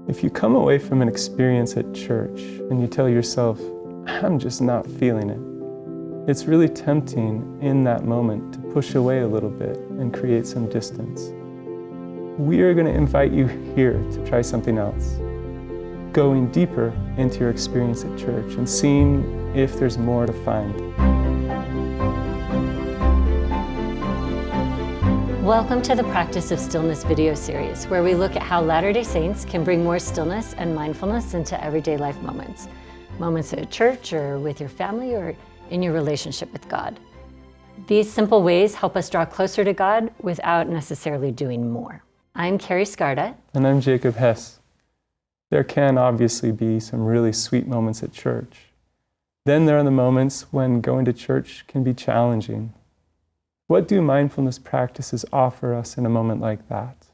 If you come away from an experience at church and you tell yourself, I'm just not feeling it, it's really tempting in that moment to push away a little bit and create some distance. We are going to invite you here to try something else, going deeper into your experience at church and seeing if there's more to find. Welcome to the Practice of Stillness video series, where we look at how Latter-day Saints can bring more stillness and mindfulness into everyday life moments. Moments at church or with your family or in your relationship with God. These simple ways help us draw closer to God without necessarily doing more. I'm Carrie Skarda. And I'm Jacob Hess. There can obviously be some really sweet moments at church. Then there are the moments when going to church can be challenging. What do mindfulness practices offer us in a moment like that?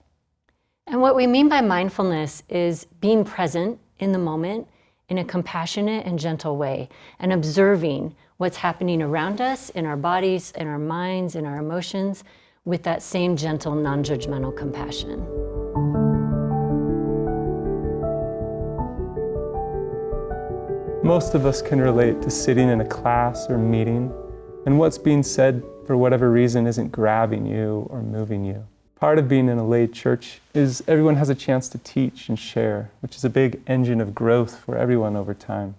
And what we mean by mindfulness is being present in the moment in a compassionate and gentle way and observing what's happening around us, in our bodies, in our minds, in our emotions, with that same gentle, non-judgmental compassion. Most of us can relate to sitting in a class or meeting, and what's being said for whatever reason isn't grabbing you or moving you. Part of being in a lay church is everyone has a chance to teach and share, which is a big engine of growth for everyone over time.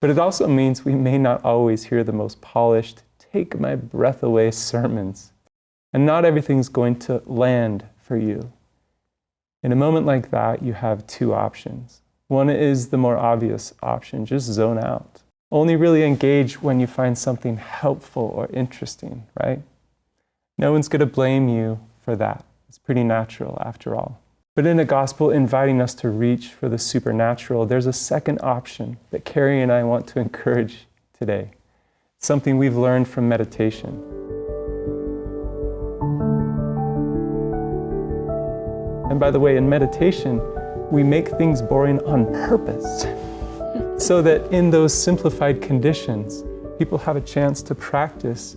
But it also means we may not always hear the most polished, take my breath away sermons. And not everything's going to land for you. In a moment like that, you have two options. One is the more obvious option, just zone out. Only really engage when you find something helpful or interesting, right? No one's going to blame you for that. It's pretty natural after all. But in a gospel inviting us to reach for the supernatural, there's a second option that Carrie and I want to encourage today. Something we've learned from meditation. And by the way, in meditation, we make things boring on purpose. So that in those simplified conditions, people have a chance to practice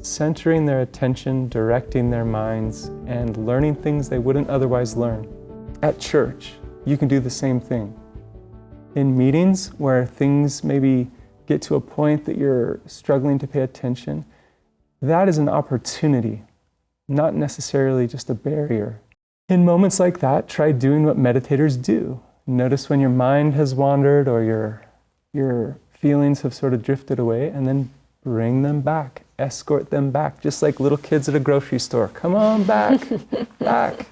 centering their attention, directing their minds, and learning things they wouldn't otherwise learn. At church, you can do the same thing. In meetings where things maybe get to a point that you're struggling to pay attention, that is an opportunity, not necessarily just a barrier. In moments like that, try doing what meditators do. Notice when your mind has wandered or your feelings have sort of drifted away, and then bring them back, escort them back, just like little kids at a grocery store. Come on back, back.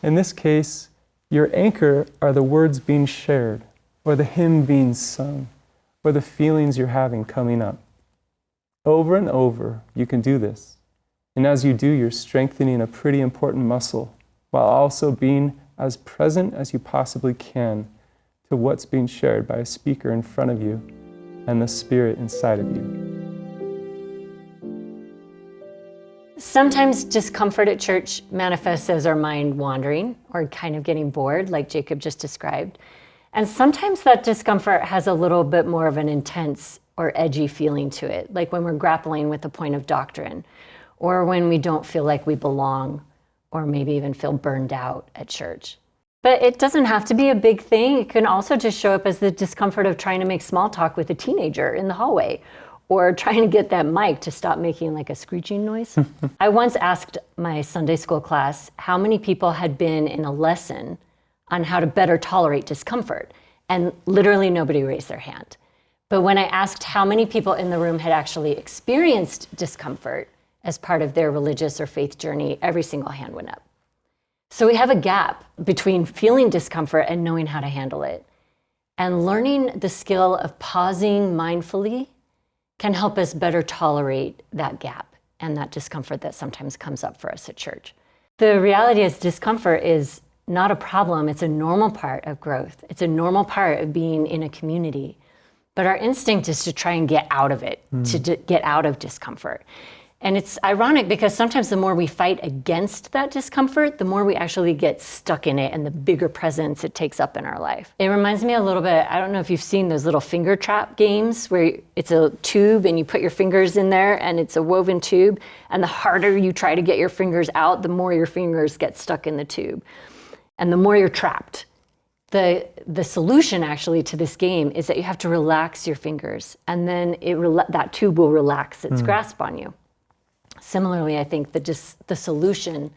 In this case, your anchor are the words being shared, or the hymn being sung, or the feelings you're having coming up. Over and over, you can do this. And as you do, you're strengthening a pretty important muscle, while also being as present as you possibly can to what's being shared by a speaker in front of you and the spirit inside of you. Sometimes discomfort at church manifests as our mind wandering or kind of getting bored, like Jacob just described. And sometimes that discomfort has a little bit more of an intense or edgy feeling to it, like when we're grappling with a point of doctrine, or when we don't feel like we belong, or maybe even feel burned out at church. But it doesn't have to be a big thing. It can also just show up as the discomfort of trying to make small talk with a teenager in the hallway, or trying to get that mic to stop making like a screeching noise. I once asked my Sunday school class how many people had been in a lesson on how to better tolerate discomfort, and literally nobody raised their hand. But when I asked how many people in the room had actually experienced discomfort as part of their religious or faith journey, every single hand went up. So we have a gap between feeling discomfort and knowing how to handle it. And learning the skill of pausing mindfully can help us better tolerate that gap and that discomfort that sometimes comes up for us at church. The reality is discomfort is not a problem. It's a normal part of growth. It's a normal part of being in a community. But our instinct is to try and get out of it, to get out of discomfort. And it's ironic because sometimes the more we fight against that discomfort, the more we actually get stuck in it and the bigger presence it takes up in our life. It reminds me a little bit, I don't know if you've seen those little finger trap games where it's a tube and you put your fingers in there and it's a woven tube, and the harder you try to get your fingers out, the more your fingers get stuck in the tube and the more you're trapped. the solution actually to this game is that you have to relax your fingers, and then that tube will relax its grasp on you. Similarly, I think the solution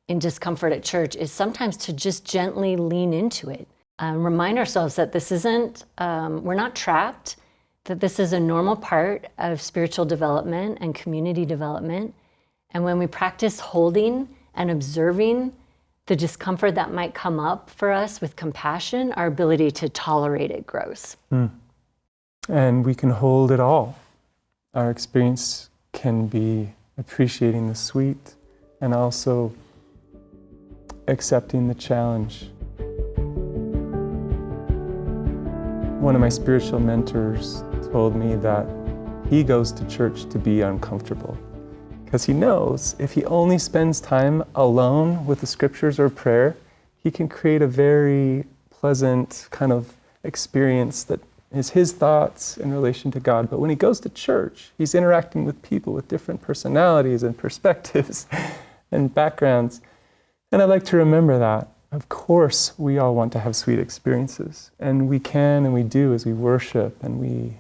in discomfort at church is sometimes to just gently lean into it. Remind ourselves that this isn't, we're not trapped, that this is a normal part of spiritual development and community development. And when we practice holding and observing the discomfort that might come up for us with compassion, our ability to tolerate it grows. And we can hold it all. Our experience can be appreciating the sweet and also accepting the challenge. One of my spiritual mentors told me that he goes to church to be uncomfortable, because he knows if he only spends time alone with the scriptures or prayer, he can create a very pleasant kind of experience that is his thoughts in relation to God. But when he goes to church, he's interacting with people with different personalities and perspectives and backgrounds. And I like to remember that. Of course, we all want to have sweet experiences, and we can and we do as we worship and we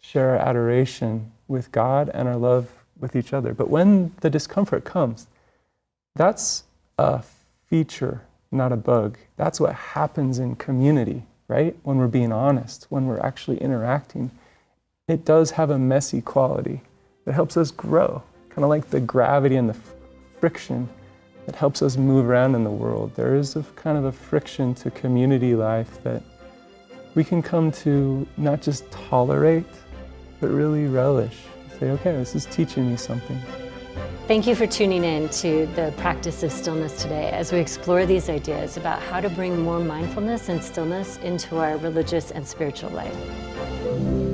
share our adoration with God and our love with each other. But when the discomfort comes, that's a feature, not a bug. That's what happens in community, right? When we're being honest, when we're actually interacting, it does have a messy quality that helps us grow, kind of like the gravity and the friction that helps us move around in the world. There is a kind of a friction to community life that we can come to not just tolerate, but really relish. Say, okay, this is teaching me something. Thank you for tuning in to the Practice of Stillness today as we explore these ideas about how to bring more mindfulness and stillness into our religious and spiritual life.